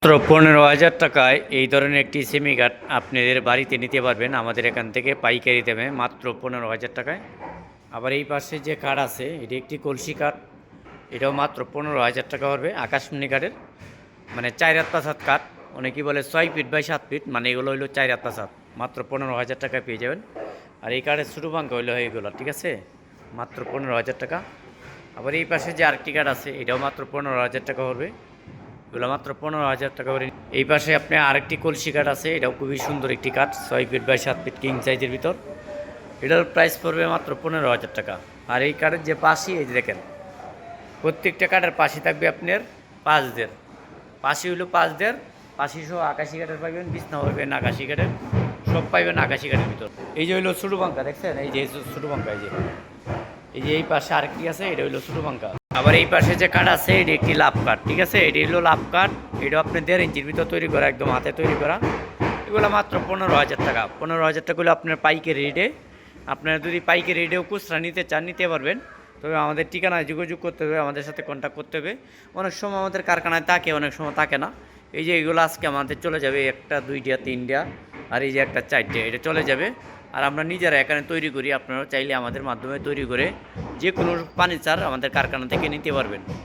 মাত্র 15,000 টাকায় এই ধরনের একটি সেমি কাঠ আপনাদের বাড়িতে নিতে পারবেন আমাদের এখান থেকে পাইকারি দামে মাত্র 15,000 টাকায়। আবার এই পাশে যে কাঠ আছে এটি একটি কলসি কাঠ, এটাও মাত্র 15,000 টাকা পড়বে। আকাশমণি কাঠের মানে 4 হাত কাঠ, অনেকেই বলে 6 ফিট বাই 7 ফিট, মানে এগুলো হইলো 4 হাত, মাত্র 15,000 টাকায় পেয়ে যাবেন। আর এই কাঠের ছোটো পাঙ্কা হইলো এইগুলো, ঠিক আছে, মাত্র 15,000 টাকা। আবার এই পাশে যে আরেকটি কাঠ আছে এটাও মাত্র 15,000 টাকা পড়বে, এগুলো মাত্র 15,000 টাকা করে। এই পাশে আপনি আরেকটি কলসি কাঠ আছে, এটাও খুবই সুন্দর একটি কাঠ, 6 ফিট বাই 7 ফিট কিং সাইজের ভিতর, এটার প্রাইস পড়বে মাত্র 15,000 টাকা। আর এই কাঠের যে পাশি, এই যে দেখেন প্রত্যেকটা কাঠের পাশি থাকবে আপনার 5 দের, পাশি হইলো 5 দের, পাশি সহ আকাশি কাঠের পাইবেন, বিছনা পাইবেন আকাশি কাঠের, সব পাইবেন আকাশি কাঠের ভিতর। এই যে হইলো ছোটো পাঙ্কা, দেখছেন এই যে ছোটো পাঙ্কা, এই যে এই পাশে আরেকটি আছে, এটা হইলো ছোটো পাঙ্কা। আবার এই পাশে যে কাঠ আছে এটি একটি লাভ কাঠ, ঠিক আছে, এটি হলো লাভ কাঠ, এটা আপনি 1.5 ইঞ্চির ভিতর তৈরি করা, একদম হাতে তৈরি করা। এগুলো মাত্র 15,000 টাকা। 15,000 টাকা হলে আপনার পাইকারি রেটে, আপনারা যদি পাইকারি রেটেও খুচরা নিতে চান নিতে পারবেন, তবে আমাদের ঠিকানায় যোগাযোগ করতে হবে, আমাদের সাথে কন্ট্যাক্ট করতে হবে। অনেক সময় আমাদের কারখানায় থাকে, অনেক সময় থাকে না। এই যে এগুলো আজকে আমাদের চলে যাবে, একটা 2টা 3টা, আর এই যে একটা 4টে, এটা চলে যাবে। আর আমরা নিজেরা এখানে তৈরি করি, আপনারা চাইলে আমাদের মাধ্যমে তৈরি করে যে কোনো ফার্নিচার আমাদের কারখানা থেকে নিতে পারবেন।